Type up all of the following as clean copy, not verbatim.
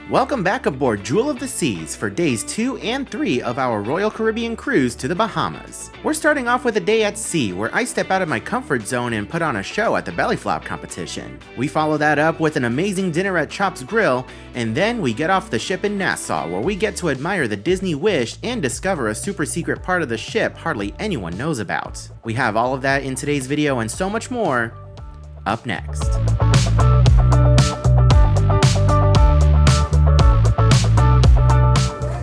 Welcome back aboard Jewel of the Seas for days 2 and 3 of our Royal Caribbean cruise to the Bahamas. We're starting off with a day at sea where I step out of my comfort zone and put on a show at the belly flop competition. We follow that up with an amazing dinner at Chop's Grille, and then we get off the ship in Nassau where we get to admire the Disney Wish and discover a super secret part of the ship hardly anyone knows about. We have all of that in today's video and so much more up next.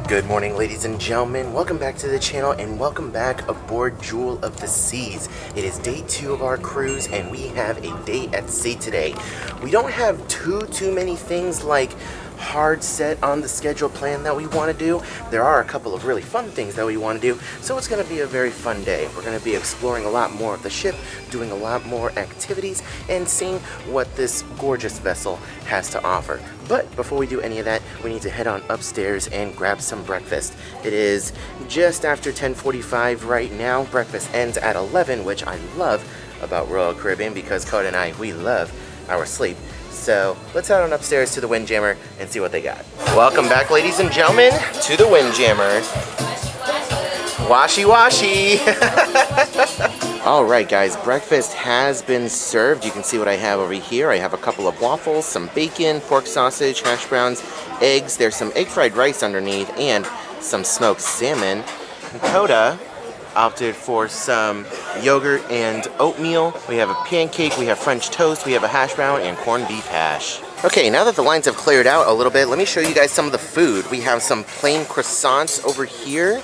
Good morning, ladies and gentlemen. Welcome back to the channel and welcome back aboard Jewel of the Seas. It is day 2 of our cruise and we have a day at sea today. We don't have too many things like hard set on the schedule plan that we want to do. There are a couple of really fun things that we want to do, so it's going to be a very fun day. We're going to be exploring a lot more of the ship, doing a lot more activities, and seeing what this gorgeous vessel has to offer. But before we do any of that, we need to head on upstairs and grab some breakfast. It is just after 10:45 right now. Breakfast ends at 11, which I love about Royal Caribbean because Coda and I, we love our sleep. So let's head on upstairs to the Windjammer and see what they got. Welcome back, ladies and gentlemen, to the Windjammer. Washy washy. All right, guys, breakfast has been served. You can see what I have over here. I have a couple of waffles, some bacon, pork sausage, hash browns, eggs. There's some egg fried rice underneath and some smoked salmon. And Coda opted for some yogurt and oatmeal. We have a pancake, we have French toast, we have a hash brown, and corned beef hash. Okay, now that the lines have cleared out a little bit, let me show you guys some of the food. We have some plain croissants over here.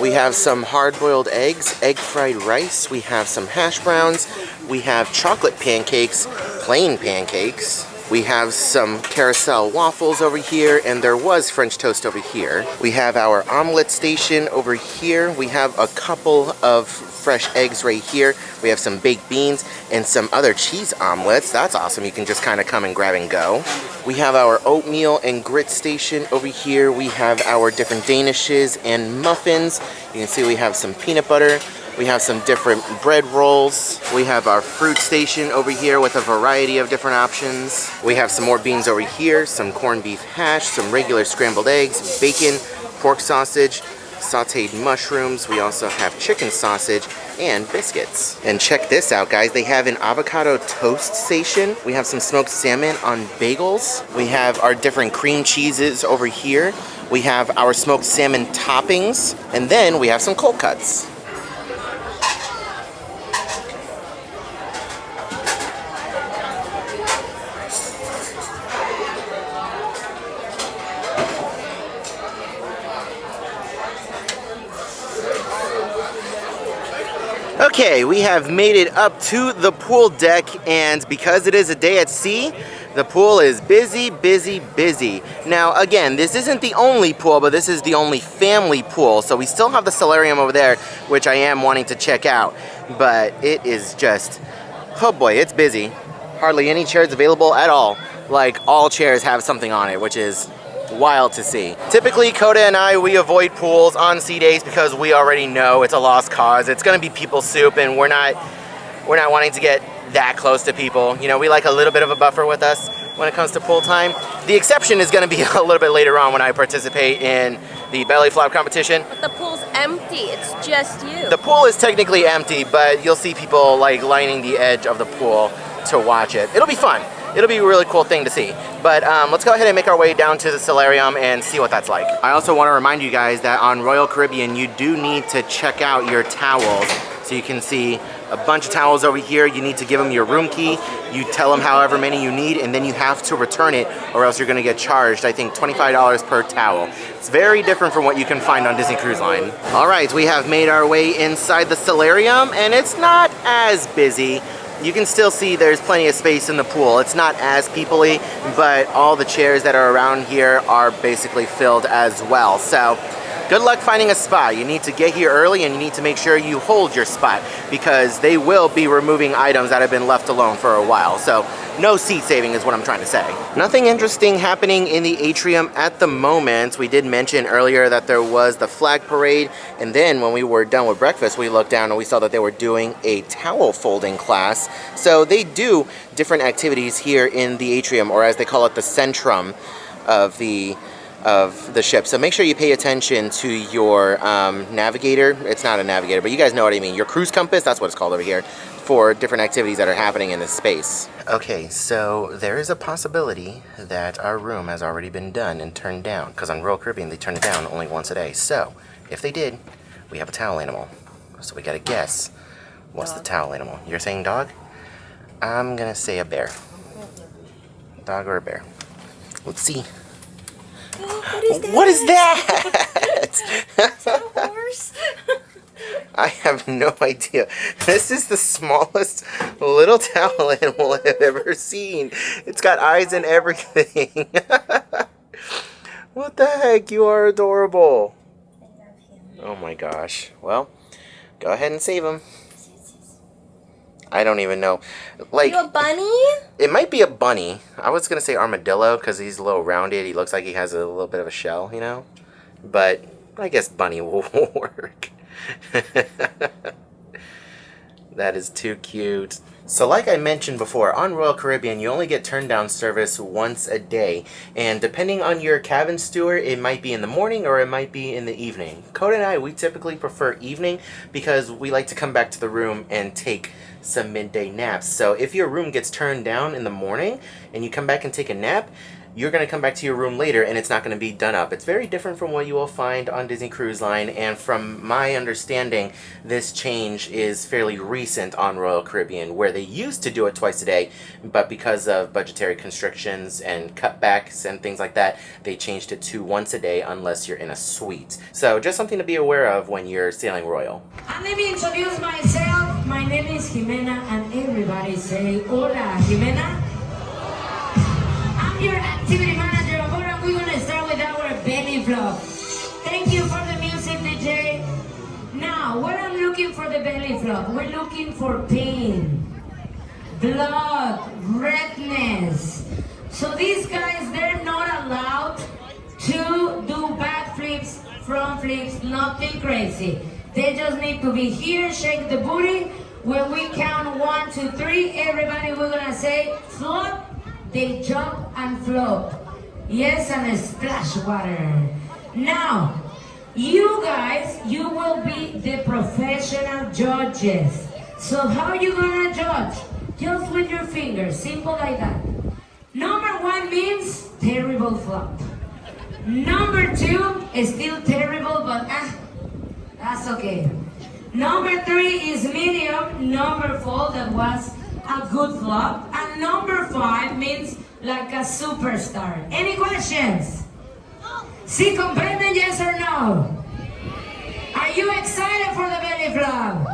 We have some hard-boiled eggs, egg fried rice. We have some hash browns. We have chocolate pancakes, plain pancakes. We have some carousel waffles over here, and there was French toast over here. We have our omelet station over here. We have a couple of fresh eggs right here. We have some baked beans and some other cheese omelets. That's awesome. You can just kind of come and grab and go. We have our oatmeal and grit station over here. We have our different danishes and muffins. You can see we have some peanut butter. We have some different bread rolls. We have our fruit station over here with a variety of different options. We have some more beans over here, some corned beef hash, some regular scrambled eggs, bacon, pork sausage, sauteed mushrooms. We also have chicken sausage and biscuits. And check this out, guys. They have an avocado toast station. We have some smoked salmon on bagels. We have our different cream cheeses over here. We have our smoked salmon toppings. And then we have some cold cuts. Okay, we have made it up to the pool deck, and because it is a day at sea, the pool is busy. Now, again, this isn't the only pool, but this is the only family pool, so we still have the Solarium over there, which I am wanting to check out, but it is just, oh boy, it's busy. Hardly any chairs available at all. Like, all chairs have something on it, which is wild to see. Typically, Coda and I, we avoid pools on sea days because we already know it's a lost cause. It's gonna be people soup, and we're not wanting to get that close to people. You know, we like a little bit of a buffer with us when it comes to pool time. The exception is gonna be a little bit later on when I participate in the belly flop competition. But the pool's empty, it's just you. The pool is technically empty, but you'll see people like lining the edge of the pool to watch it. It'll be fun. It'll be a really cool thing to see. But let's go ahead and make our way down to the Solarium and see what that's like. I also want to remind you guys that on Royal Caribbean, you do need to check out your towels. So you can see a bunch of towels over here. You need to give them your room key. You tell them however many you need, and then you have to return it, or else you're gonna get charged, I think, $25 per towel. It's very different from what you can find on Disney Cruise Line. All right, we have made our way inside the Solarium, and it's not as busy. You can still see there's plenty of space in the pool. It's not as people-y, but all the chairs that are around here are basically filled as well. So good luck finding a spot. You need to get here early and you need to make sure you hold your spot because they will be removing items that have been left alone for a while. So no seat saving is what I'm trying to say. Nothing interesting happening in the atrium at the moment. We did mention earlier that there was the flag parade, and then when we were done with breakfast, we looked down and we saw that they were doing a towel folding class. So they do different activities here in the atrium, or as they call it, the centrum. of the ship. So make sure you pay attention to your navigator. It's not a navigator, but you guys know what I mean. Your cruise compass, that's what it's called over here, for different activities that are happening in this space. Okay, so there is a possibility that our room has already been done and turned down, because on Royal Caribbean they turn it down only once a day. So if they did, we have a towel animal. So we gotta guess, what's the towel animal? You're saying dog? I'm gonna say a bear. Dog or a bear? Let's see. What is that? What is that? Is that a horse? I have no idea. This is the smallest little towel animal I've ever seen. It's got eyes and everything. What the heck? You are adorable. Oh my gosh. Well, go ahead and save him. I don't even know. Like, Are you a bunny? it might be a bunny. I was going to say armadillo because he's a little rounded. He looks like he has a little bit of a shell, you know? But I guess bunny will work. That is too cute. So like I mentioned before, on Royal Caribbean, you only get turn down service once a day. And depending on your cabin steward, it might be in the morning or it might be in the evening. Code and I, we typically prefer evening because we like to come back to the room and take some midday naps. So if your room gets turned down in the morning and you come back and take a nap, you're going to come back to your room later and it's not going to be done up. It's very different from what you will find on Disney Cruise Line, and from my understanding, this change is fairly recent on Royal Caribbean, where they used to do it twice a day, but because of budgetary constrictions and cutbacks and things like that, they changed it to once a day unless you're in a suite. So just something to be aware of when you're sailing Royal. And let me introduce myself. My name is Jimena, and everybody say, hola, Jimena. I'm your activity manager of board, and we're going to start with our belly flop. Thank you for the music, DJ. Now, what I'm looking for the belly flop, we're looking for pain, blood, redness. So these guys, they're not allowed to do backflips, front flips, nothing crazy. They just need to be here, shake the booty. When we count 1, 2, 3, everybody, we're gonna say flop. They jump and float. Yes, and splash water. Now, you guys, you will be the professional judges. So how you gonna judge? Just with your fingers, simple like that. Number 1 means terrible flop. Number 2 is still terrible, but that's okay. Number 3 is medium. Number 4, that was a good flop. And number 5 means like a superstar. Any questions? Si comprenden, yes or no? Are you excited for the belly flop?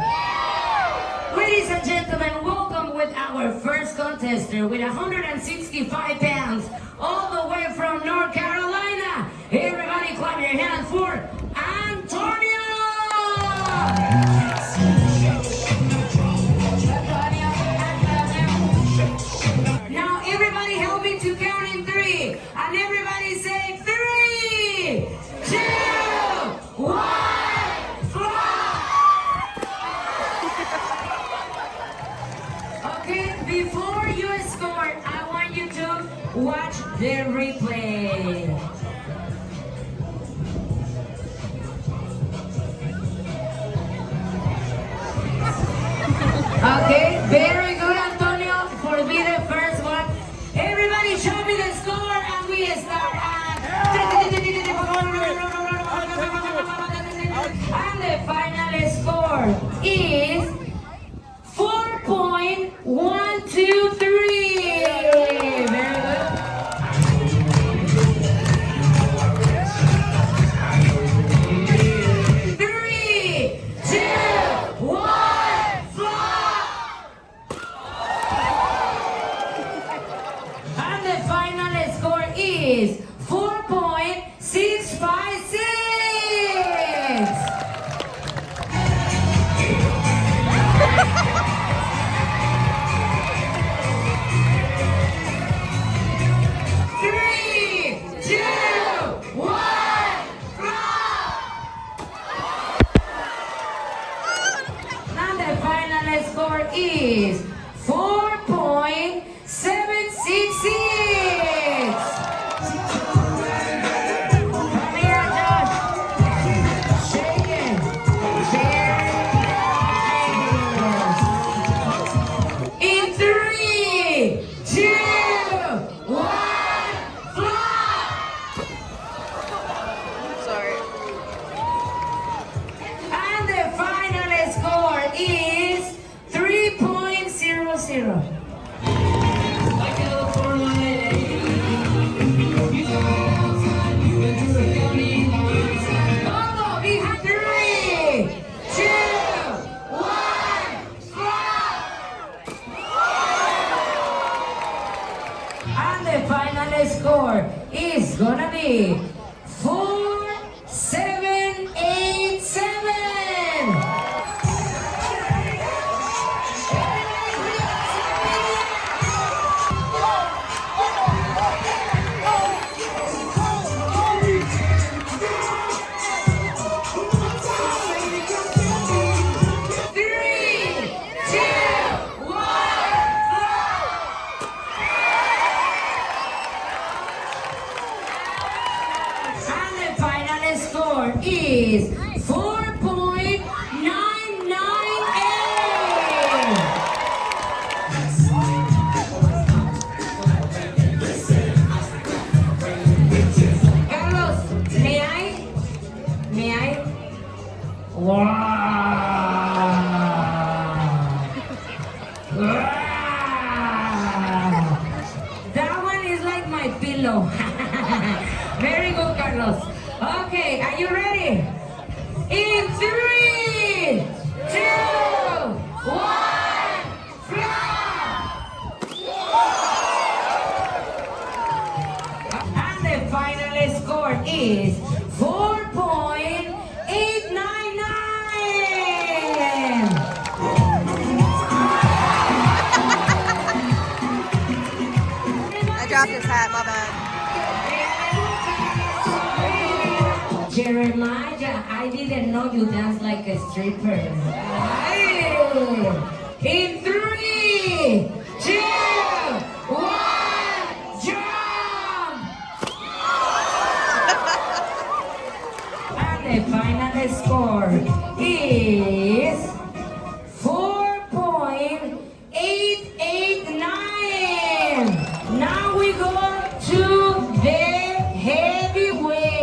Ladies and gentlemen, welcome with our first contestant with 165 pounds, all the way from North Carolina. Everybody clap your hands for Antonio! Now everybody help me to count in 3. And everybody say 3, 2, 1, flop! Okay, before you score, I want you to watch the replay. Okay, very good, Antonio, for being the first one. Everybody show me the score and we start at... And the final score is 4.123. Very good. Is 4.656. gonna be 4787. Is 4.998. Carlos, may I? May I? Wow! Wow! That one is like my pillow. Very good, Carlos. Okay, are you ready? In 3, 2, 1, fly! And the final score is 4.899. I dropped his hat, my bad. Jeremiah, I didn't know you dance like a stripper. In 3, 2, 1, jump! And the final score is 4.889. Now we go to the heavyweight.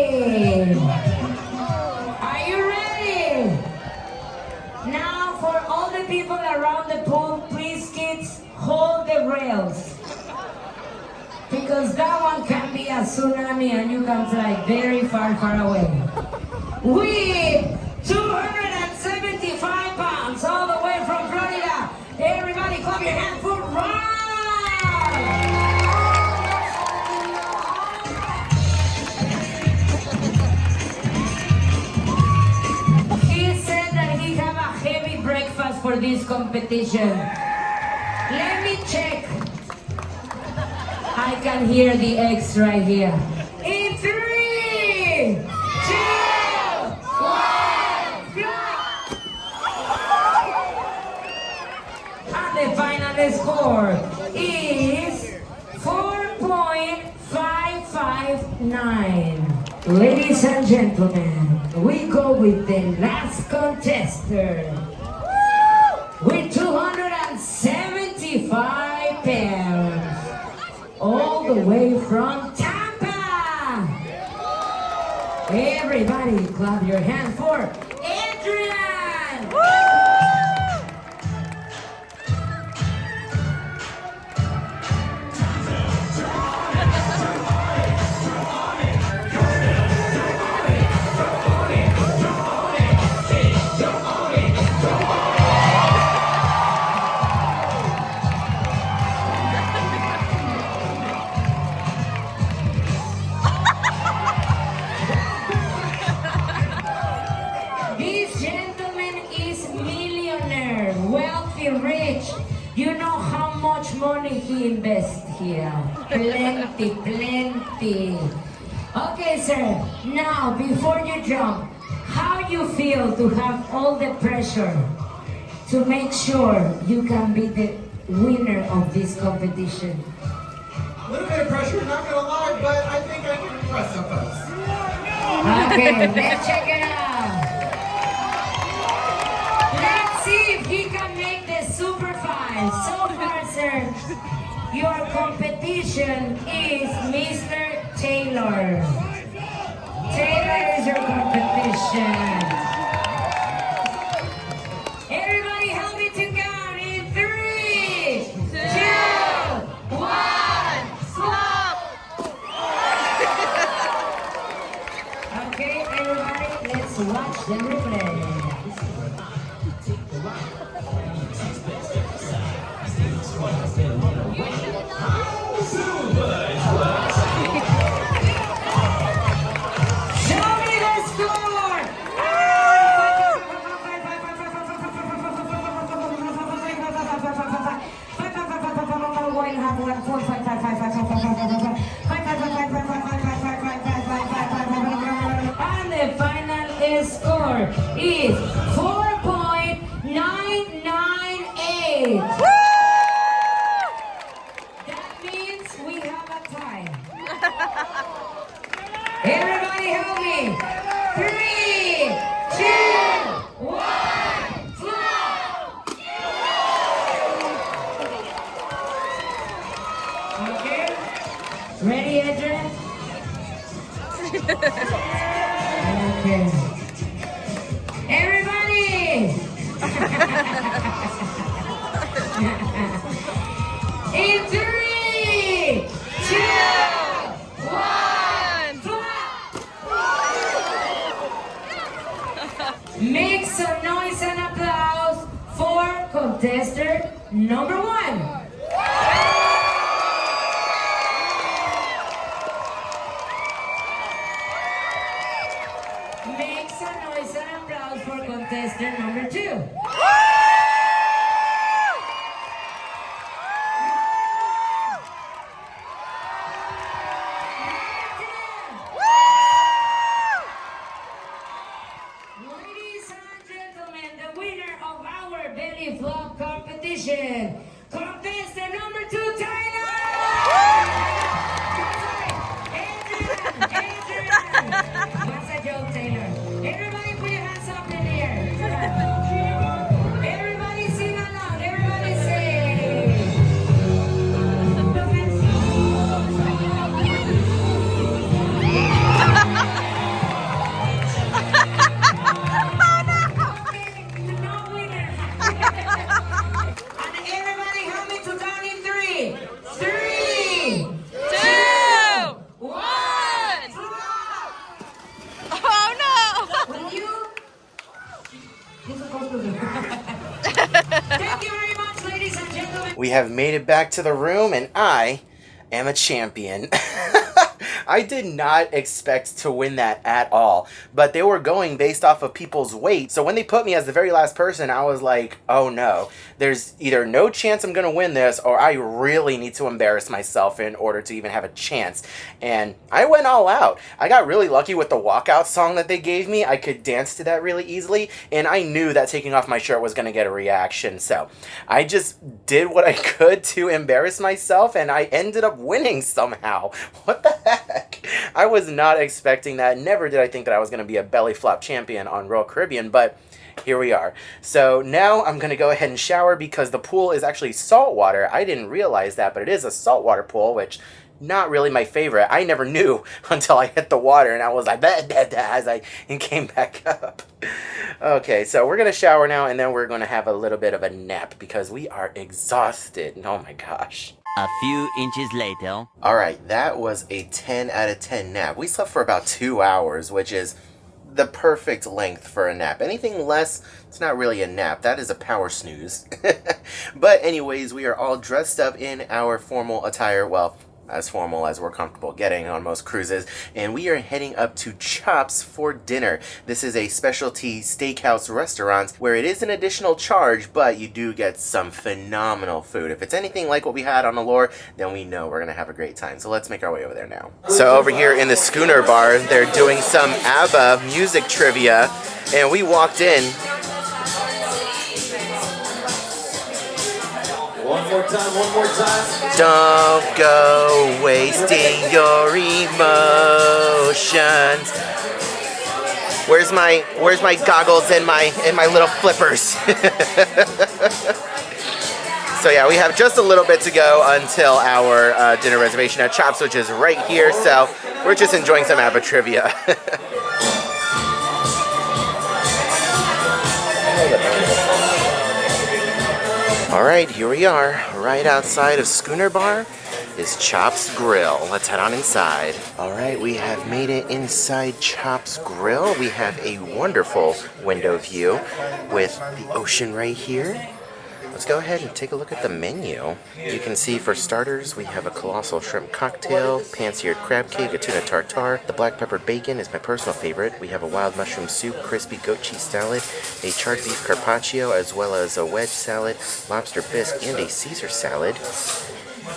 People around the pool, please kids, hold the rails. Because that one can be a tsunami and you can fly very far, far away. With 275 pounds all the way from Florida. Everybody clap your hands for Ron! For this competition. Let me check. I can hear the X right here. In 3, 2, 1, fly! And the final score is 4.559. Ladies and gentlemen, we go with the last contestant. With 275 pounds, all the way from Tampa. Everybody clap your hands for Adrian. Rich, you know how much money he invests here. Plenty, plenty. Okay, sir. Now, before you jump, how you feel to have all the pressure to make sure you can be the winner of this competition? A little bit of pressure, not gonna lie, but I think I can impress some folks. Okay, let's check it out. Let's see if he can make the Super 5. So far, sir, your competition is Mr. Taylor. Taylor is your competition. Everybody help me to count in 3, 2, 1, stop! Okay, everybody, let's watch the replay. highest score is 4.998. That means we have a tie. Everybody help me. 3, 2, 1, flop. Okay. Ready, Adrian? Okay. Everybody! In 3, 2, 1, flop! Make some noise and applause for contestant number 1. Make some noise and applause for contestant number 2. Ladies and gentlemen, the winner of our belly flop competition, contestant number 2, Tyler! Adrian! What's a joke, Taylor? Everybody put your hands up in the air. Everybody sing along. Everybody sing. No winner. And everybody help me to count in 3. 3, 2, 1. Oh no! Will you? Thank you very much, ladies and gentlemen. We have made it back to the room, and I am a champion. I did not expect to win that at all, but they were going based off of people's weight. So when they put me as the very last person, I was like, oh no, there's either no chance I'm going to win this, or I really need to embarrass myself in order to even have a chance. And I went all out. I got really lucky with the walkout song that they gave me. I could dance to that really easily, and I knew that taking off my shirt was going to get a reaction. So I just did what I could to embarrass myself, and I ended up winning somehow. What the heck? I was not expecting that. Never did I think that I was going to be a belly flop champion on Royal Caribbean, but here we are. So now I'm going to go ahead and shower because the pool is actually salt water. I didn't realize that, but it is a saltwater pool, which not really my favorite. I never knew until I hit the water, and I was like, bah, bah, bah, as I came back up. Okay, so we're going to shower now, and then we're going to have a little bit of a nap because we are exhausted. Oh my gosh. A few inches later. Alright, that was a 10 out of 10 nap. We slept for about 2 hours, which is the perfect length for a nap. Anything less, it's not really a nap. That is a power snooze. But anyways, we are all dressed up in our formal attire. Well, as formal as we're comfortable getting on most cruises, and we are heading up to Chops for dinner. This is a specialty steakhouse restaurant where it is an additional charge, but you do get some phenomenal food. If it's anything like what we had on Allure, then we know we're gonna have a great time. So let's make our way over there now. So over here in the Schooner Bar, they're doing some ABBA music trivia, and we walked in. One more time. Don't go wasting your emotions. Where's my goggles and my little flippers? So yeah, we have just a little bit to go until our dinner reservation at Chops, which is right here. So we're just enjoying some ABBA trivia. Alright, here we are. Right outside of Schooner Bar is Chops Grille. Let's head on inside. Alright, we have made it inside Chops Grille. We have a wonderful window view with the ocean right here. Let's go ahead and take a look at the menu. You can see for starters, we have a colossal shrimp cocktail, pan-seared crab cake, a tuna tartare. The black pepper bacon is my personal favorite. We have a wild mushroom soup, crispy goat cheese salad, a charred beef carpaccio, as well as a wedge salad, lobster bisque, and a Caesar salad.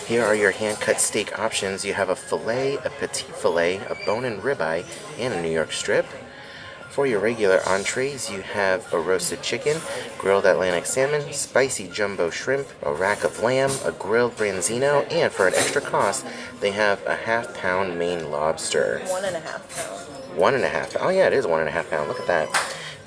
Here are your hand-cut steak options. You have a filet, a petite filet, a bone and ribeye, and a New York strip. For your regular entrees, you have a roasted chicken, grilled Atlantic salmon, spicy jumbo shrimp, a rack of lamb, a grilled branzino, and for an extra cost, they have a half-pound Maine lobster. 1.5 pounds. 1.5. Oh yeah, it is 1.5 pound. Look at that.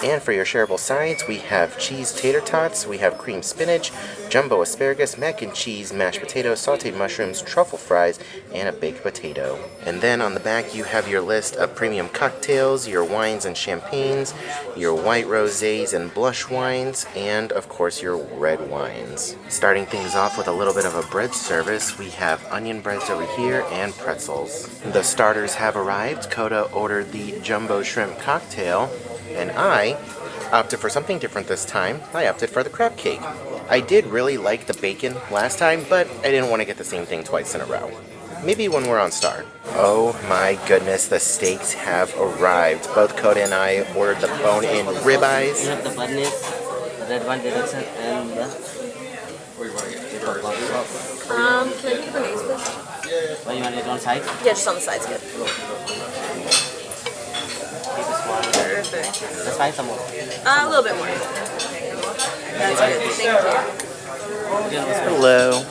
And for your shareable sides, we have cheese tater tots, we have cream spinach, jumbo asparagus, mac and cheese, mashed potatoes, sauteed mushrooms, truffle fries, and a baked potato. And then on the back, you have your list of premium cocktails, your wines and champagnes, your white rosés and blush wines, and of course your red wines. Starting things off with a little bit of a bread service, we have onion breads over here and pretzels. The starters have arrived. Coda ordered the jumbo shrimp cocktail, and I opted for something different this time. I opted for the crab cake. I did really like the bacon last time, but I didn't want to get the same thing twice in a row. Maybe when we're on Star. Oh my goodness, the steaks have arrived. Both Coda and I ordered the bone-in ribeyes. You have the bunnies, the red one, the dockside, and the... Can I get the bananas, please? What, you want it on side? Yeah, just on the side's good. Keep it small. Perfect. Let's find some more. A little bit more. That's good. Thank you. Hello.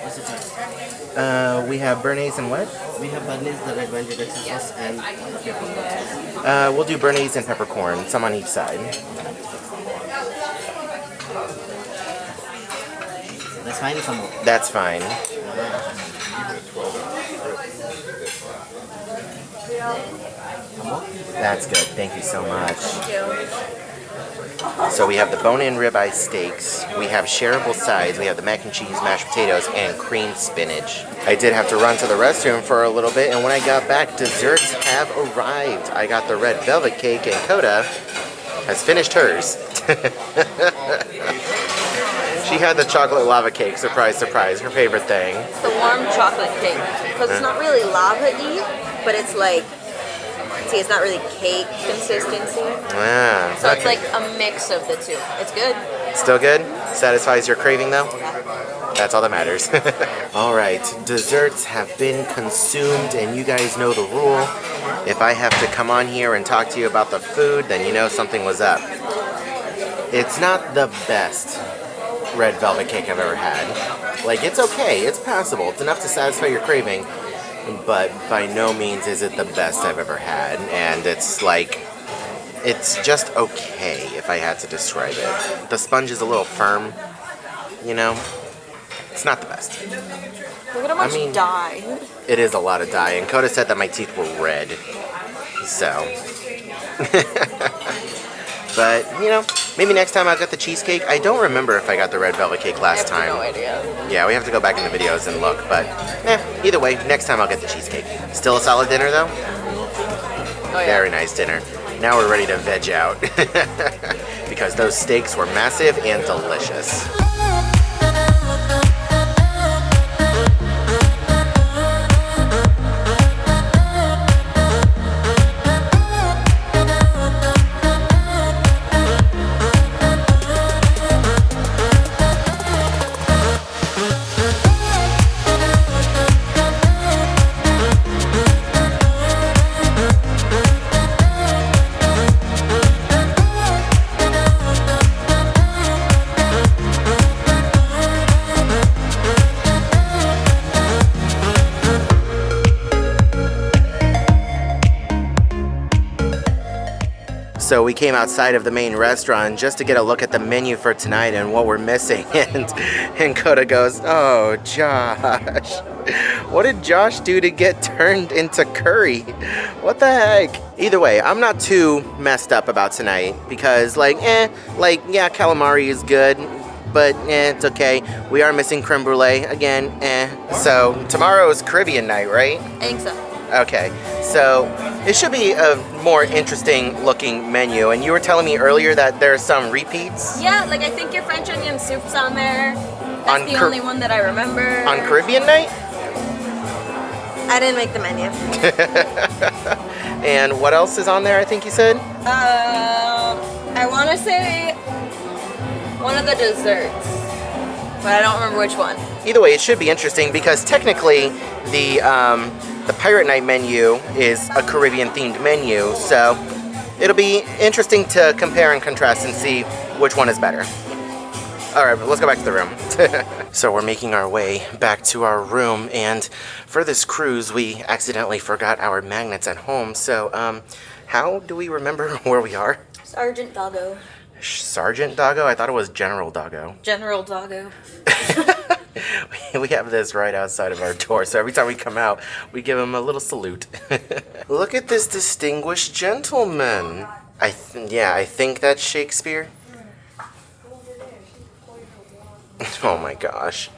What's the choice? We have béarnaise and what? We have bunnies, the red one, the dockside sauce, and pepper. We'll do béarnaise and peppercorn, some on each side. Let's find some more. That's fine. That's good. Thank you so much. Thank you. So we have the bone-in ribeye steaks. We have shareable sides. We have the mac and cheese, mashed potatoes, and creamed spinach. I did have to run to the restroom for a little bit, and when I got back, desserts have arrived. I got the red velvet cake, and Coda has finished hers. She had the chocolate lava cake. Surprise, surprise. Her favorite thing. It's the warm chocolate cake. Because it's not really lava-y, but it's like, see, it's not really cake consistency. Ah, So it's okay. like a mix of the two. It's good. Still good? Satisfies your craving though? That's all that matters. Alright, desserts have been consumed, and you guys know the rule. If I have to come on here and talk to you about the food, then you know something was up. It's not the best red velvet cake I've ever had. Like, it's okay, it's passable, it's enough to satisfy your craving, but by no means is it the best I've ever had, and it's like, it's just okay if I had to describe it. The sponge is a little firm, you know? It's not the best. Look at how much dye. It is a lot of dye, and Coda said that my teeth were red, so. But, you know, maybe next time I'll get the cheesecake. I don't remember if I got the red velvet cake last time. No idea. Yeah, we have to go back in the videos and look, but either way, next time I'll get the cheesecake. Still a solid dinner though? Oh, yeah. Very nice dinner. Now we're ready to veg out. Because those steaks were massive and delicious. So we came outside of the main restaurant just to get a look at the menu for tonight and what we're missing. And Coda goes, "Oh, Josh, what did Josh do to get turned into curry? What the heck?" Either way, I'm not too messed up about tonight because yeah, calamari is good, but it's okay. We are missing creme brulee again, So tomorrow is Caribbean night, right? I think so. Okay, so it should be a more interesting looking menu, and you were telling me earlier that there are some repeats Yeah, like I think your French onion soup's on there. That's the only one that I remember. on Caribbean night. I didn't make the menu. And what else is on there, I think you said? I want to say one of the desserts, but I don't remember which one. Either way, it should be interesting because technically the Pirate Night menu is a Caribbean themed menu, so it'll be interesting to compare and contrast and see which one is better. All right, let's go back to the room. So we're making our way back to our room, and for this cruise, we accidentally forgot our magnets at home. So, how do we remember where we are? Sergeant Doggo. Sergeant Doggo? I thought it was General Doggo. General Doggo. We have this right outside of our door, so every time we come out, we give him a little salute. Look at this distinguished gentleman. I think that's Shakespeare. Oh my gosh.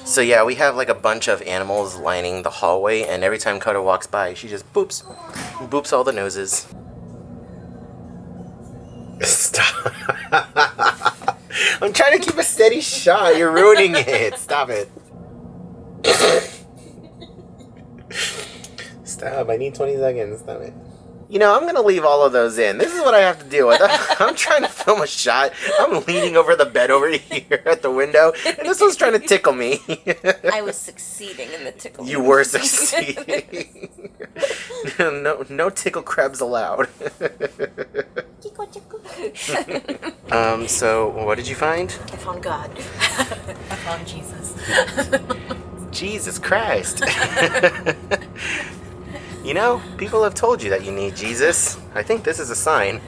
So yeah, we have like a bunch of animals lining the hallway, and every time Coda walks by, she just boops all the noses. Stop. I'm trying to keep a steady shot. You're ruining it. Stop it. Stop. I need 20 seconds. Stop it. You know, I'm going to leave all of those in. This is what I have to deal with. I'm trying to film a shot. I'm leaning over the bed over here at the window, and this one's trying to tickle me. I was succeeding in the tickle. You were succeeding. No tickle crabs allowed. So what did you find? I found God. I found Jesus. Jesus Christ. You know, people have told you that you need Jesus. I think this is a sign.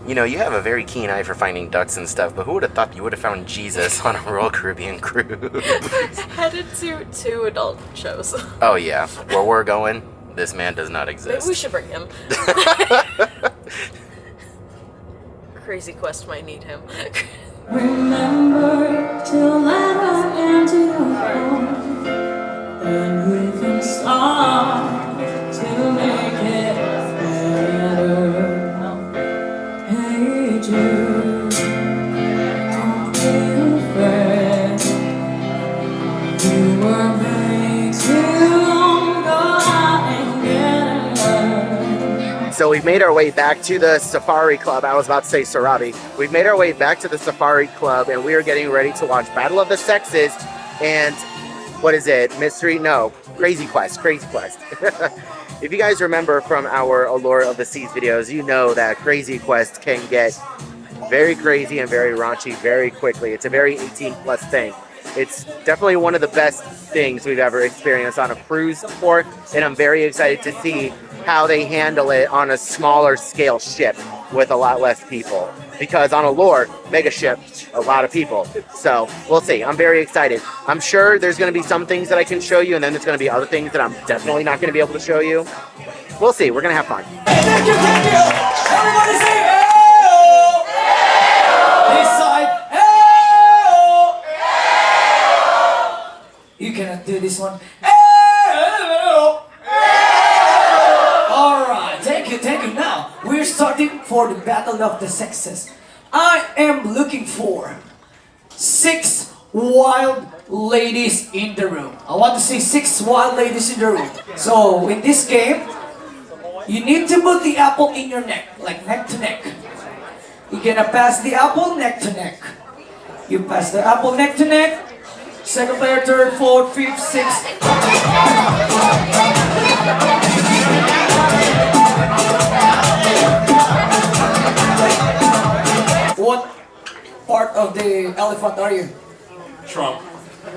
You know, you have a very keen eye for finding ducks and stuff, but who would have thought you would have found Jesus on a Royal Caribbean cruise? Headed to 2 adult shows. Oh yeah, where we're going, this man does not exist. Maybe we should bring him. Crazy Quest might need him. Remember to let us into your home, and we can start to make it better. Hey Jude, don't be afraid. You were made to go out and get it. So we've made our way back to the Safari Club. I was about to say Sarabi. We've made our way back to the Safari Club, and we are getting ready to watch Battle of the Sexes and, what is it, Mystery? No, Crazy Quest. If you guys remember from our Allure of the Seas videos, you know that Crazy Quest can get very crazy and very raunchy very quickly. It's a very 18+ thing. It's definitely one of the best things we've ever experienced on a cruise before, and I'm very excited to see how they handle it on a smaller scale ship with a lot less people. Because on Allure, mega ship, a lot of people. So we'll see. I'm very excited. I'm sure there's going to be some things that I can show you, and then there's going to be other things that I'm definitely not going to be able to show you. We'll see. We're going to have fun. Thank you. Everybody say hey! This side, hey! You cannot do this one. Alright, thank you. Now, we're starting for the Battle of the Sexes. I am looking for 6 wild ladies in the room. I want to see 6 wild ladies in the room. So, in this game, you need to put the apple in your neck, like neck to neck. You're gonna pass the apple neck to neck. You pass the apple neck to neck. Second player, third, fourth, fifth, sixth. What part of the elephant are you? Trump.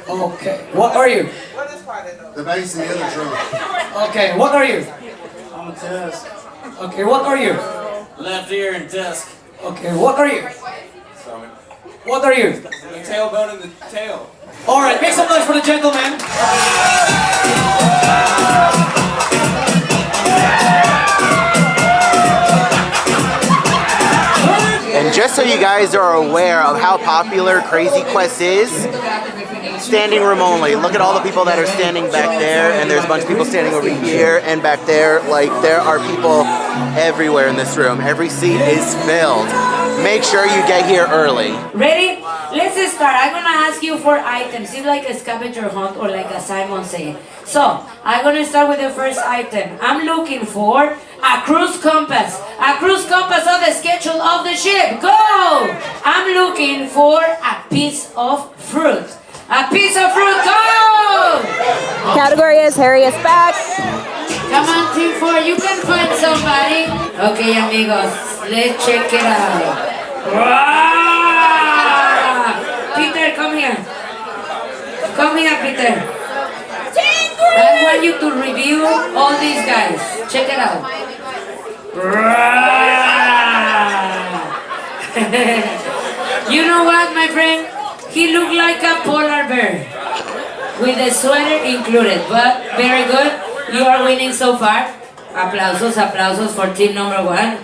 Okay. What are you? The base and the other trunk. Okay. What are you? I'm a test. Okay. What are you? Left ear and desk. Okay. What are you? Sorry. What are you? The tailbone and the tail. All right. Make some noise for the gentleman. And just so you guys are aware of how popular Crazy Quest is, standing room only. Look at all the people that are standing back there, and there's a bunch of people standing over here and back there. Like, there are people everywhere in this room. Every seat is filled. Make sure you get here early. Ready? Let's start. I'm gonna ask you for items. It's like a scavenger hunt or like a Simon said. So, I'm gonna start with the first item. I'm looking for a cruise compass. A cruise compass of the schedule of the ship. Go! I'm looking for a piece of fruit. A piece of fruit, go! Category is hairiest back. Come on, Team 4, you can find somebody. Okay, amigos, let's check it out. Peter, come here. Come here, Peter. I want you to review all these guys. Check it out. You know what, my friend? He looked like a polar bear with a sweater included, but very good. You are winning so far. Aplausos, aplausos for team number 1.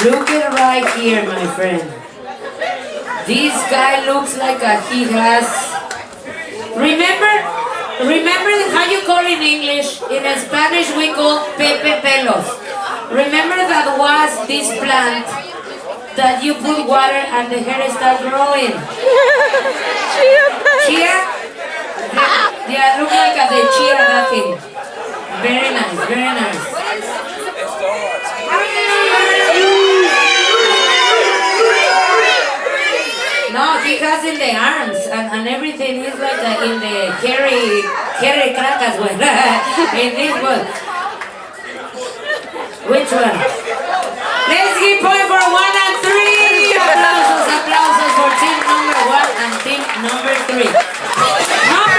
Look at right here, my friend. This guy looks like he has... Remember how you call in English? In Spanish we call pepe pelos. Remember that was this plant that you put water and the hair starts growing? Chia? Yeah, look like the chia, that thing. Very nice, very nice. No, he has in the arms and everything. He's like in the Harry Crackas one. In this one. Which one? Let's give point for 1 and 3. Aplausos, aplausos for team number 1 and team number 3. Number.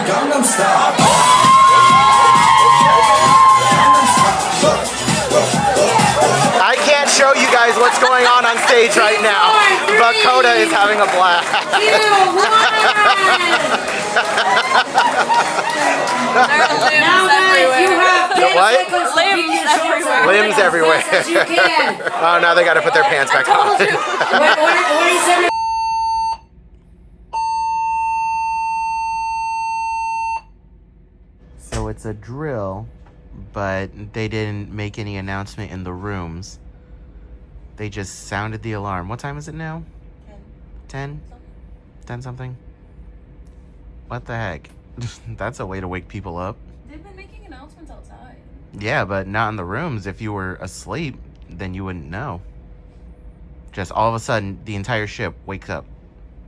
Gangnam Style. I can't show you guys what's going on stage right now, but Coda is having a blast. Now guys, you have 10 What? seconds to pick your shorts as Limbs everywhere. fast as you can. Oh, now they gotta put their pants back on. Where is everybody? So it's a drill, but they didn't make any announcement in the rooms. They just sounded the alarm. What time is it now? 10? 10 something? What the heck? That's a way to wake people up. They've been making announcements outside. Yeah, but not in the rooms. If you were asleep, then you wouldn't know. Just all of a sudden, the entire ship wakes up.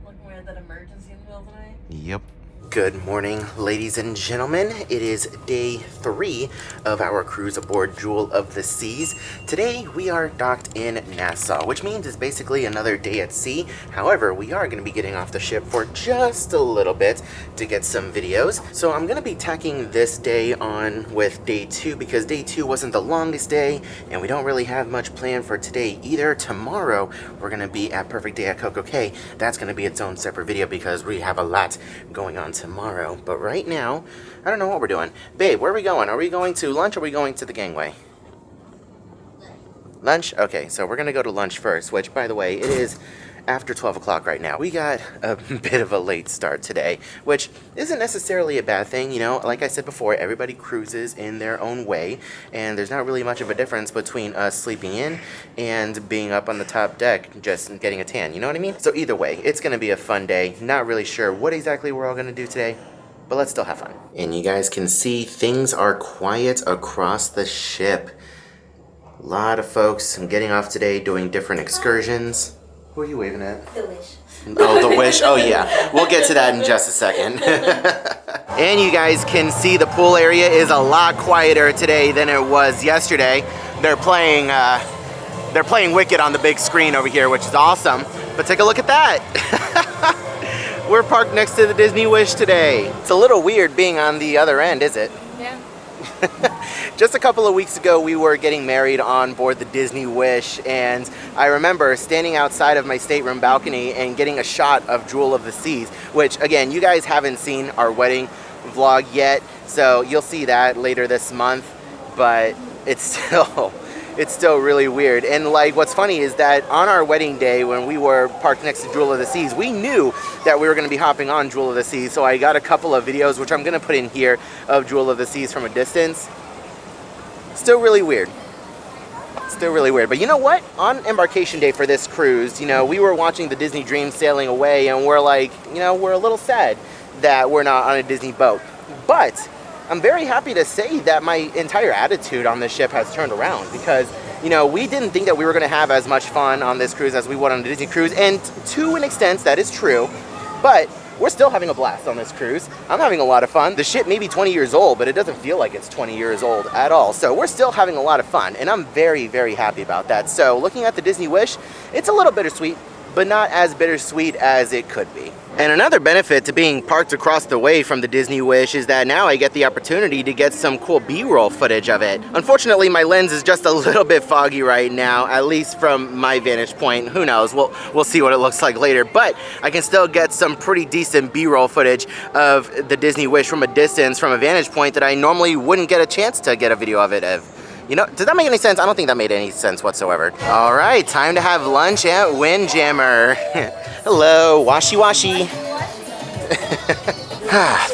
Like when we had that emergency in the middle of the night. Yep. Good morning, ladies and gentlemen. It is day 3 of our cruise aboard Jewel of the Seas. Today, we are docked in Nassau, which means it's basically another day at sea. However, we are going to be getting off the ship for just a little bit to get some videos. So I'm going to be tacking this day on with day 2 because day 2 wasn't the longest day, and we don't really have much planned for today either. Tomorrow, we're going to be at Perfect Day at Coco Cay. That's going to be its own separate video because we have a lot going on tomorrow. But right now, I don't know what we're doing. Babe, where are we going? Are we going to lunch or are we going to the gangway? Lunch? Okay, so we're gonna go to lunch first, which, by the way, it is after 12 o'clock right now. We got a bit of a late start today, which isn't necessarily a bad thing. You know, like I said before, everybody cruises in their own way, and there's not really much of a difference between us sleeping in and being up on the top deck just getting a tan, you know what I mean? So either way, it's gonna be a fun day. Not really sure what exactly we're all gonna do today, but let's still have fun. And you guys can see things are quiet across the ship. A lot of folks getting off today doing different excursions. Who are you waving at? The Wish. Oh, the Wish. Oh, yeah. We'll get to that in just a second. And you guys can see the pool area is a lot quieter today than it was yesterday. They're playing Wicked on the big screen over here, which is awesome. But take a look at that. We're parked next to the Disney Wish today. It's a little weird being on the other end, is it? Yeah. Just a couple of weeks ago, we were getting married on board the Disney Wish, and I remember standing outside of my stateroom balcony and getting a shot of Jewel of the Seas, which, again, you guys haven't seen our wedding vlog yet, so you'll see that later this month, but it's still really weird. And like, what's funny is that on our wedding day, when we were parked next to Jewel of the Seas, we knew that we were going to be hopping on Jewel of the Seas, so I got a couple of videos, which I'm going to put in here, of Jewel of the Seas from a distance. Still really weird. Still really weird. But you know what? On embarkation day for this cruise, you know, we were watching the Disney Dream sailing away, and we're like, you know, we're a little sad that we're not on a Disney boat. But I'm very happy to say that my entire attitude on this ship has turned around because, you know, we didn't think that we were going to have as much fun on this cruise as we would on a Disney cruise, and to an extent that is true, but we're still having a blast on this cruise. I'm having a lot of fun. The ship may be 20 years old, but it doesn't feel like it's 20 years old at all. So we're still having a lot of fun, and I'm very, very happy about that. So looking at the Disney Wish, it's a little bittersweet, but not as bittersweet as it could be. And another benefit to being parked across the way from the Disney Wish is that now I get the opportunity to get some cool B-roll footage of it. Unfortunately, my lens is just a little bit foggy right now, at least from my vantage point. Who knows? We'll see what it looks like later, but I can still get some pretty decent B-roll footage of the Disney Wish from a distance, from a vantage point that I normally wouldn't get a chance to get a video of it of. You know, does that make any sense? I don't think that made any sense whatsoever. All right, time to have lunch at Windjammer. Hello, washy washy.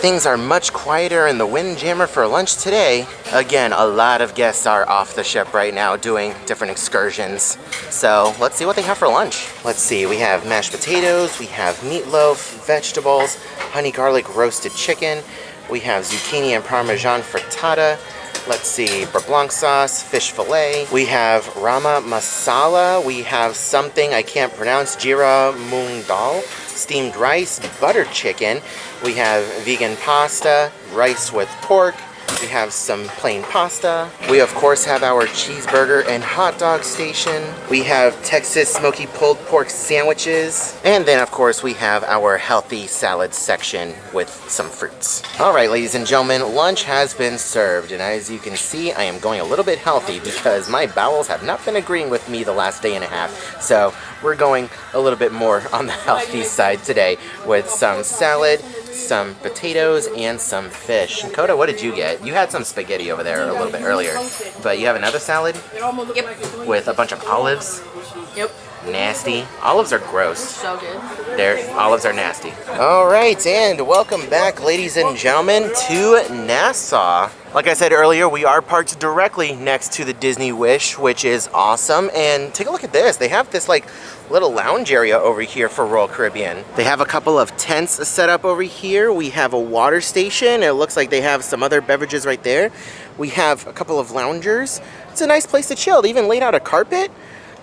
Things are much quieter in the Windjammer for lunch today. Again, a lot of guests are off the ship right now doing different excursions. So let's see what they have for lunch. Let's see, we have mashed potatoes, we have meatloaf, vegetables, honey garlic roasted chicken, we have zucchini and parmesan frittata. Let's see, beurre blanc sauce, fish fillet. We have rama masala. We have something I can't pronounce, jira moong dal, steamed rice, butter chicken. We have vegan pasta, rice with pork. We have some plain pasta. We of course have our cheeseburger and hot dog station. We have Texas smoky pulled pork sandwiches. And then of course we have our healthy salad section with some fruits. All right, ladies and gentlemen, lunch has been served. And as you can see, I am going a little bit healthy because my bowels have not been agreeing with me the last day and a half. So we're going a little bit more on the healthy side today with some salad, some potatoes, and some fish. Coda, what did you get? You had some spaghetti over there a little bit earlier, but you have another salad? Yep. With a bunch of olives? Yep. Nasty. Olives are gross. So good. Olives are nasty. All right, and welcome back, ladies and gentlemen, to Nassau. Like I said earlier, we are parked directly next to the Disney Wish, which is awesome. And take a look at this. They have this like little lounge area over here for Royal Caribbean. They have a couple of tents set up over here. We have a water station. It looks like they have some other beverages right there. We have a couple of loungers. It's a nice place to chill. They even laid out a carpet.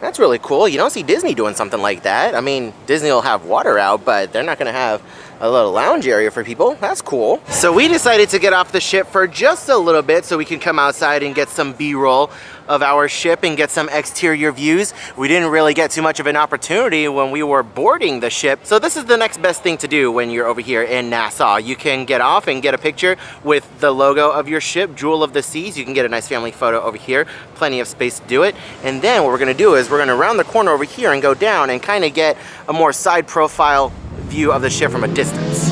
That's really cool. You don't see Disney doing something like that. I mean, Disney will have water out, but they're not gonna have a little lounge area for people. That's cool. So we decided to get off the ship for just a little bit so we can come outside and get some B-roll of our ship and get some exterior views. We didn't really get too much of an opportunity when we were boarding the ship. So this is the next best thing to do when you're over here in Nassau. You can get off and get a picture with the logo of your ship, Jewel of the Seas. You can get a nice family photo over here. Plenty of space to do it. And then what we're gonna do is we're gonna round the corner over here and go down and kind of get a more side profile view of the ship from a distance.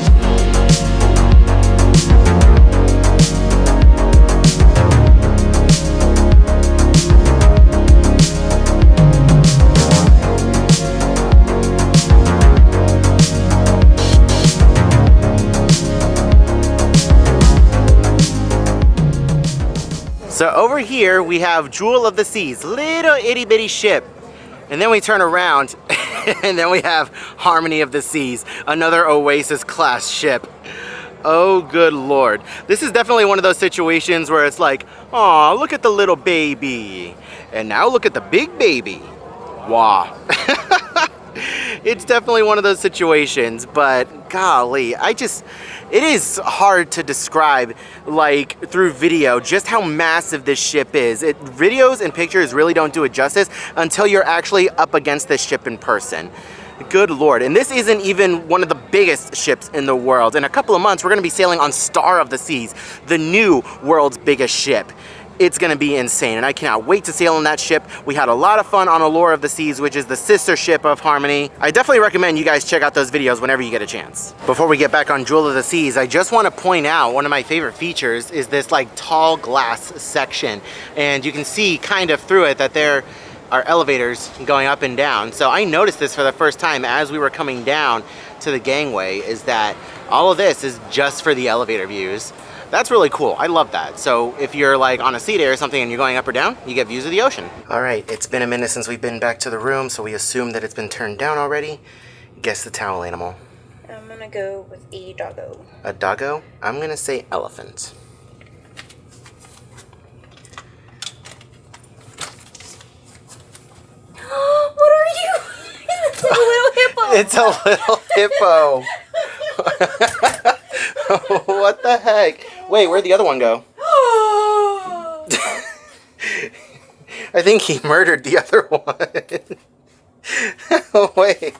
So over here we have Jewel of the Seas, little itty bitty ship. And then we turn around and then we have Harmony of the Seas, another Oasis class ship. Oh, good Lord. This is definitely one of those situations where it's like, aw, look at the little baby. And now look at the big baby. Wow. It's definitely one of those situations, but golly, it is hard to describe, like, through video, just how massive this ship is. Videos and pictures really don't do it justice until you're actually up against this ship in person. Good Lord. And this isn't even one of the biggest ships in the world. In a couple of months, we're gonna be sailing on Star of the Seas, the new world's biggest ship. It's gonna be insane, and I cannot wait to sail on that ship. We had a lot of fun on Allure of the Seas, which is the sister ship of Harmony. I definitely recommend you guys check out those videos whenever you get a chance. Before we get back on Jewel of the Seas, I just want to point out one of my favorite features is this like tall glass section, and you can see kind of through it that there are elevators going up and down. So I noticed this for the first time as we were coming down to the gangway, is that all of this is just for the elevator views. That's really cool. I love that. So if you're like on a seat or something and you're going up or down, you get views of the ocean. All right, it's been a minute since we've been back to the room, so we assume that it's been turned down already. Guess the towel animal. I'm gonna go with a doggo. A doggo? I'm gonna say elephant. What are you? It's a little hippo. It's a little hippo. What the heck? Wait, where'd the other one go? I think he murdered the other one. Wait,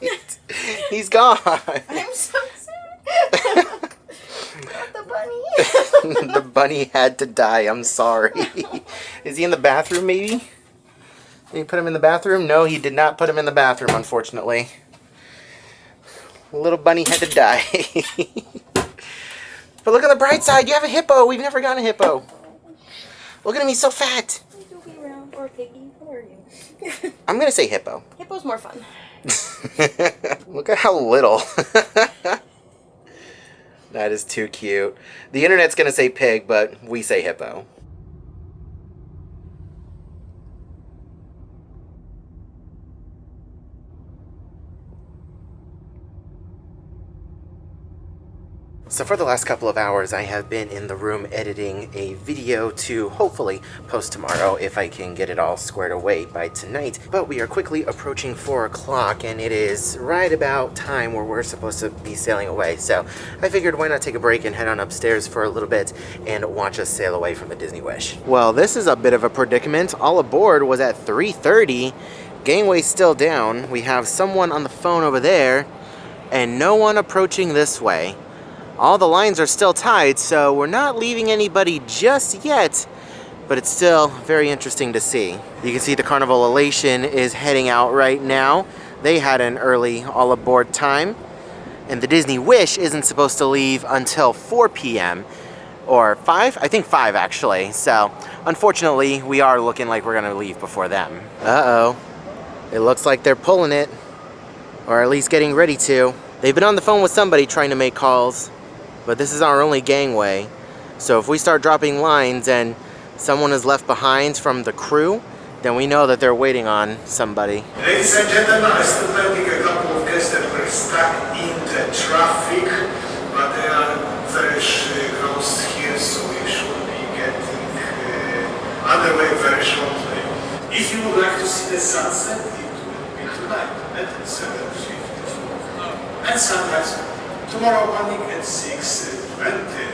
he's gone. I'm so sorry. The bunny. The bunny had to die. I'm sorry. Is he in the bathroom, maybe? Did he put him in the bathroom? No, he did not put him in the bathroom, unfortunately. Little bunny had to die. But look on the bright side. You have a hippo. We've never gotten a hippo. Look at him. He's so fat. Or piggy. What are you? I'm going to say hippo. Hippo's more fun. Look at how little. That is too cute. The internet's going to say pig, but we say hippo. So for the last couple of hours, I have been in the room editing a video to hopefully post tomorrow if I can get it all squared away by tonight. But we are quickly approaching 4 o'clock and it is right about time where we're supposed to be sailing away. So I figured why not take a break and head on upstairs for a little bit and watch us sail away from the Disney Wish. Well, this is a bit of a predicament. All aboard was at 3:30. Gangway's still down. We have someone on the phone over there and no one approaching this way. All the lines are still tied, so we're not leaving anybody just yet, but it's still very interesting to see. You can see the Carnival Elation is heading out right now. They had an early all aboard time, and the Disney Wish isn't supposed to leave until 4 p.m. or 5? I think 5 actually. So unfortunately, we are looking like we're gonna leave before them. Uh-oh. It looks like they're pulling it, or at least getting ready to. They've been on the phone with somebody trying to make calls. But this is our only gangway, so if we start dropping lines and someone is left behind from the crew, then we know that they're waiting on somebody. Ladies and gentlemen, I still pending a couple of guests that were stuck in the traffic, but they are very close here, so we should be getting underway very shortly. If you would like to see the sunset, it will be tonight at 7:54. And sunrise tomorrow morning at 6:20.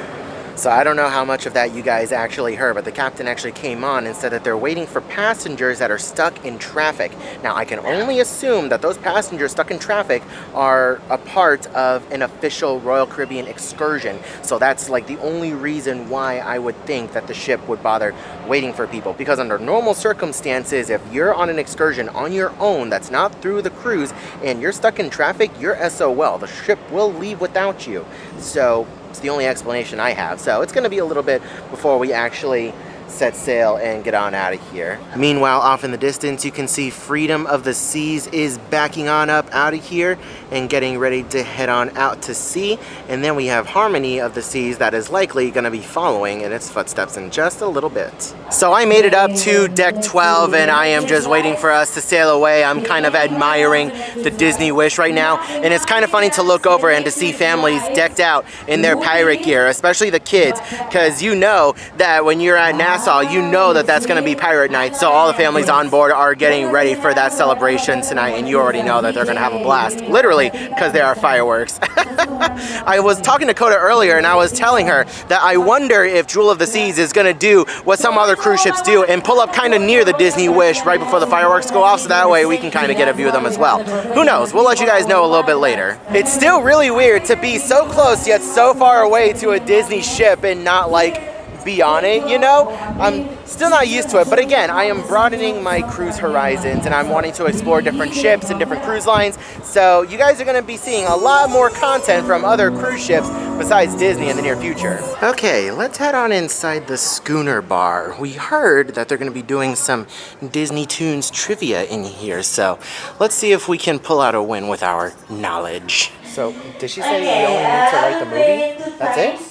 So I don't know how much of that you guys actually heard, but the captain actually came on and said that they're waiting for passengers that are stuck in traffic. Now I can only assume that those passengers stuck in traffic are a part of an official Royal Caribbean excursion. So that's like the only reason why I would think that the ship would bother waiting for people. Because under normal circumstances, if you're on an excursion on your own that's not through the cruise and you're stuck in traffic, you're SOL. The ship will leave without you. So it's the only explanation I have. So it's going to be a little bit before we actually set sail and get on out of here. Meanwhile, off in the distance, you can see Freedom of the Seas is backing on up out of here and getting ready to head on out to sea. And then we have Harmony of the Seas that is likely going to be following in its footsteps in just a little bit. So I made it up to deck 12 and I am just waiting for us to sail away. I'm kind of admiring the Disney Wish right now. And it's kind of funny to look over and to see families decked out in their pirate gear, especially the kids, because you know that when you're at Nassau, you know that that's going to be pirate night, so all the families on board are getting ready for that celebration tonight, and you already know that they're going to have a blast, literally, because there are fireworks. I was talking to Coda earlier, and I was telling her that I wonder if Jewel of the Seas is going to do what some other cruise ships do and pull up kind of near the Disney Wish right before the fireworks go off, so that way we can kind of get a view of them as well. Who knows? We'll let you guys know a little bit later. It's still really weird to be so close yet so far away to a Disney ship and not like be on it, you know? I'm still not used to it, but again, I am broadening my cruise horizons and I'm wanting to explore different ships and different cruise lines, so you guys are going to be seeing a lot more content from other cruise ships besides Disney in the near future. Okay, let's head on inside the Schooner Bar. We heard that they're going to be doing some Disney Tunes trivia in here, so let's see if we can pull out a win with our knowledge. So, did she say we only need to write the movie? That's it?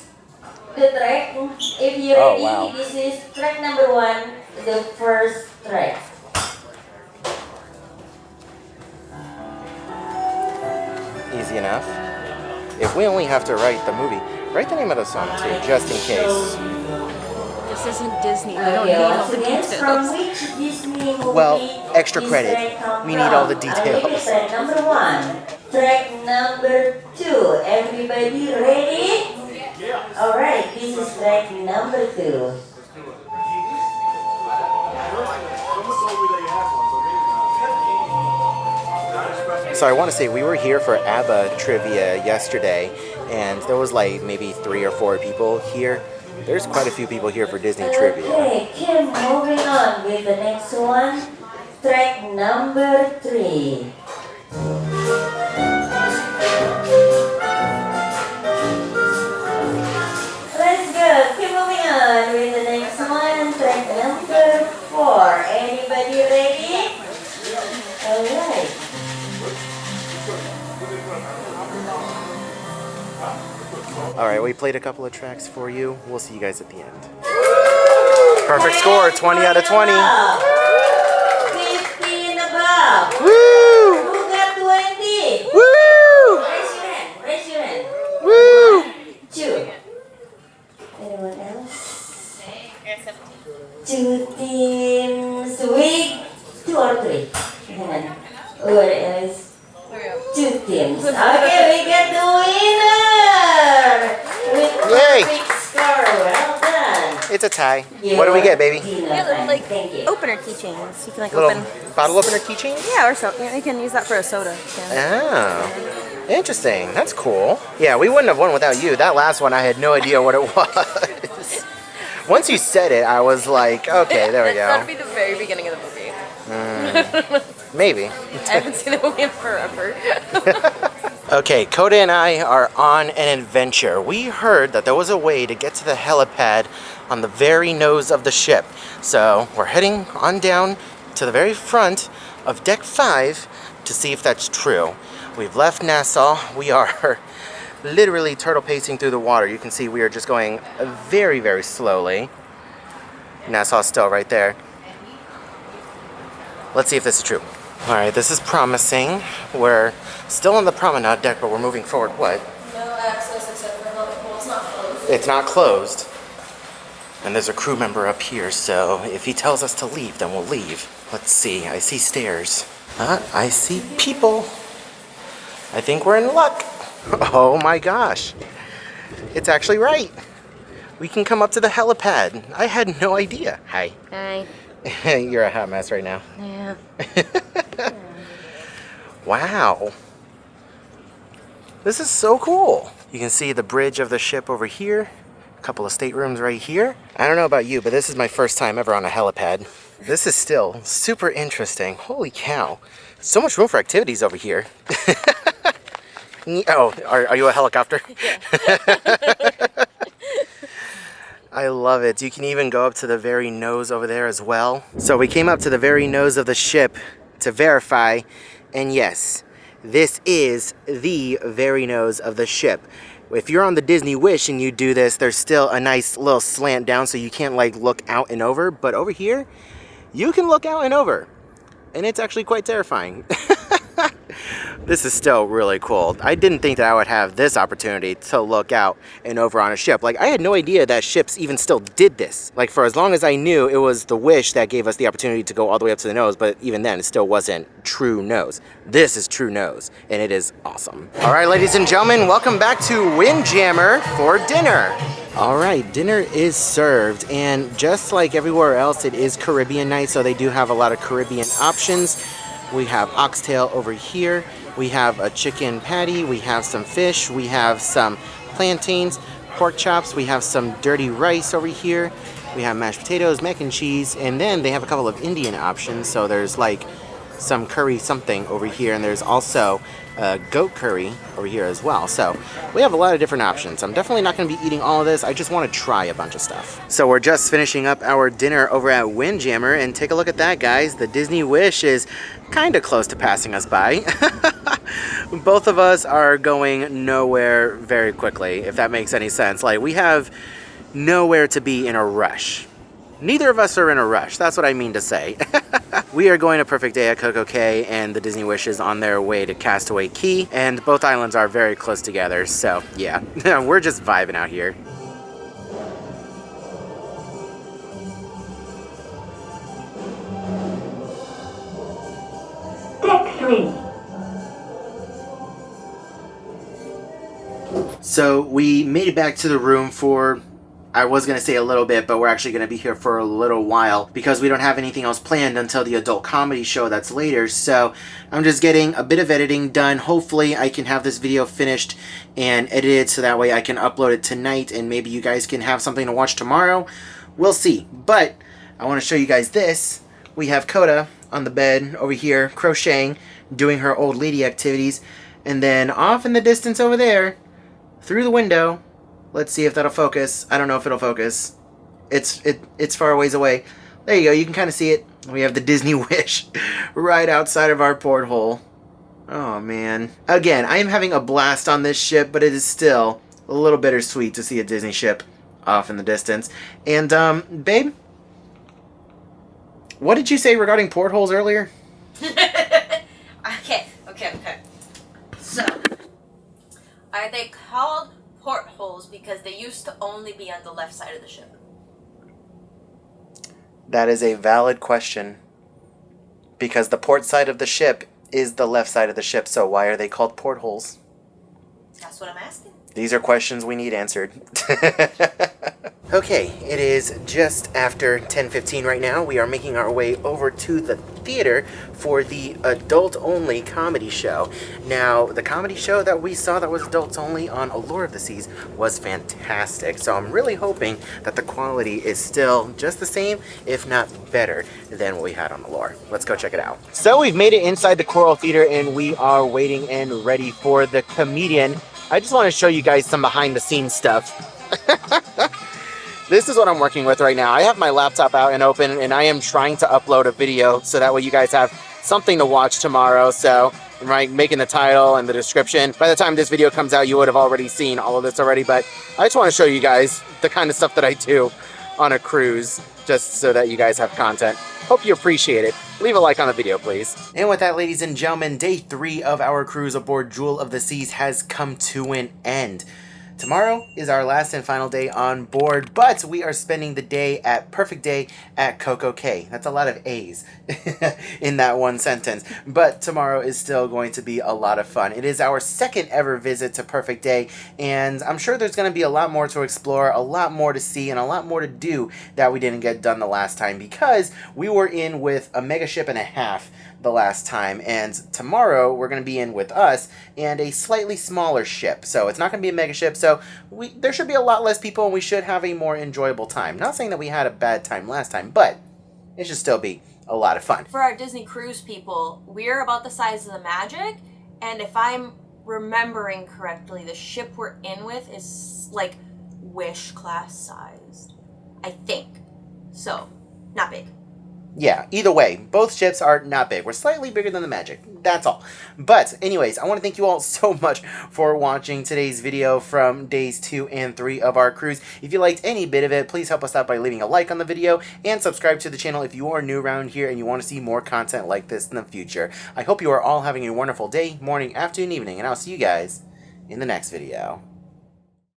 The track, if you're ready, wow. This is track number 1, the first track. Easy enough. If we only have to write the movie, write the name of the song too, just in case. This isn't Disney. We don't Okay, need all once the again, details. from which Disney movie Well, extra this credit. track come We need all the from? I'll give you details. track number 1. Track number 2. Everybody ready? Alright, this is track number 2. So I want to say we were here for ABBA trivia yesterday, and there was like maybe 3 or 4 people here. There's quite a few people here for Disney trivia. Okay, keep moving on with the next one. Track number 3. Let's go. Keep moving on with the next one. Track number 4. Anybody ready? Alright. Alright, we played a couple of tracks for you. We'll see you guys at the end. Perfect score, 20 out of 20. 15 above. Woo! Who got 20? Woo! Raise your hand. Raise your hand. Woo! 2. Anyone else? 2 teams. Weak. 2 or 3? Hang on. What else? 2 teams. Okay, we got the winner! With Yay! perfect score. Well done. It's a tie. What do we get, baby? Yeah, they're like Thank you. opener keychains. You can like Little open. bottle opener keychain? Yeah, or so. You can use that for a soda. Yeah. Oh, interesting. That's cool. Yeah, we wouldn't have won without you. That last one, I had no idea what it was. Once you said it, I was like, okay, there we That would go. be the very beginning of the movie. Maybe. I haven't seen the movie in forever. Okay, Coda and I are on an adventure. We heard that there was a way to get to the helipad on the very nose of the ship. So we're heading on down to the very front of Deck 5 to see if that's true. We've left Nassau. We are literally turtle pacing through the water. You can see we are just going very, very slowly. Nassau's still right there. Let's see if this is true. All right, this is promising. We're still on the promenade deck, but we're moving forward. What? No access except for well, it's not closed. It's not closed. And there's a crew member up here, so if he tells us to leave, then we'll leave. Let's see, I see stairs. I see people. I think we're in luck. Oh my gosh. It's actually right. We can come up to the helipad. I had no idea. Hi. Hi. You're a hot mess right now. Yeah. Wow. This is so cool. You can see the bridge of the ship over here. A couple of staterooms right here. I don't know about you, but this is my first time ever on a helipad. This is still super interesting. Holy cow. So much room for activities over here. Oh, are you a helicopter? I love it. You can even go up to the very nose over there as well. So we came up to the very nose of the ship to verify, and yes, this is the very nose of the ship. If you're on the Disney Wish and you do this, there's still a nice little slant down so you can't like look out and over, but over here, you can look out and over, and it's actually quite terrifying. This is still really cool. I didn't think that I would have this opportunity to look out and over on a ship. Like, I had no idea that ships even still did this. Like, for as long as I knew, it was the Wish that gave us the opportunity to go all the way up to the nose, but even then, it still wasn't true nose. This is true nose, and it is awesome. All right, ladies and gentlemen, welcome back to Windjammer for dinner. All right, dinner is served, and just like everywhere else, it is Caribbean night, so they do have a lot of Caribbean options. We have oxtail over here. We have a chicken patty. We have some fish. We have some plantains, pork chops. We have some dirty rice over here. We have mashed potatoes, mac and cheese, and then they have a couple of Indian options. So there's like some curry something over here, and there's also goat curry over here as well. So we have a lot of different options. I'm definitely not going to be eating all of this. I just want to try a bunch of stuff. So we're just finishing up our dinner over at Windjammer, and take a look at that, guys. The Disney Wish is kind of close to passing us by. Both of us are going nowhere very quickly, if that makes any sense. Like, we have nowhere to be in a rush. Neither of us are in a rush. That's what I mean to say. We are going to Perfect Day at Coco Cay, and the Disney Wish is on their way to Castaway Cay, and both islands are very close together, so yeah, we're just vibing out here. crew. So we made it back to the room for, I was going to say a little bit, but we're actually going to be here for a little while because we don't have anything else planned until the adult comedy show that's later. So I'm just getting a bit of editing done. Hopefully I can have this video finished and edited so that way I can upload it tonight and maybe you guys can have something to watch tomorrow. We'll see. But I want to show you guys this. We have Coda on the bed over here crocheting, doing her old lady activities, and then off in the distance over there, through the window, let's see if that'll focus. I don't know if it'll focus. It's far ways away. There you go. You can kind of see it. We have the Disney Wish right outside of our porthole. Oh, man. Again, I am having a blast on this ship, but it is still a little bittersweet to see a Disney ship off in the distance. And, babe, what did you say regarding portholes earlier? Okay. So, are they called portholes because they used to only be on the left side of the ship? That is a valid question. Because the port side of the ship is the left side of the ship, so why are they called portholes? That's what I'm asking. These are questions we need answered. Okay, it is just after 10:15 right now. We are making our way over to the theater for the adult-only comedy show. Now, the comedy show that we saw that was adults-only on Allure of the Seas was fantastic. So I'm really hoping that the quality is still just the same, if not better, than what we had on Allure. Let's go check it out. So we've made it inside the Coral Theater, and we are waiting and ready for the comedian. I just want to show you guys some behind-the-scenes stuff. This is what I'm working with right now. I have my laptop out and open, and I am trying to upload a video so that way you guys have something to watch tomorrow. So I'm making the title and the description. By the time this video comes out, you would have already seen all of this already, but I just want to show you guys the kind of stuff that I do on a cruise, just so that you guys have content. Hope you appreciate it. Leave a like on the video, please. And with that, ladies and gentlemen, day 3 of our cruise aboard Jewel of the Seas has come to an end. Tomorrow is our last and final day on board, but we are spending the day at Perfect Day at Coco Cay. That's a lot of A's in that one sentence, but tomorrow is still going to be a lot of fun. It is our second ever visit to Perfect Day, and I'm sure there's going to be a lot more to explore, a lot more to see, and a lot more to do that we didn't get done the last time because we were in with a mega ship and a half the last time, and tomorrow we're going to be in with us and a slightly smaller ship. So it's not going to be a mega ship, so there should be a lot less people and we should have a more enjoyable time. Not saying that we had a bad time last time, but it should still be a lot of fun. For our Disney cruise people, we're about the size of the Magic, and if I'm remembering correctly, the ship we're in with is like Wish class sized, I think. So, not big. Yeah, either way, both ships are not big. We're slightly bigger than the Magic. That's all. But anyways, I want to thank you all so much for watching today's video from days 2 and 3 of our cruise. If you liked any bit of it, please help us out by leaving a like on the video and subscribe to the channel if you are new around here and you want to see more content like this in the future. I hope you are all having a wonderful day, morning, afternoon, evening, and I'll see you guys in the next video.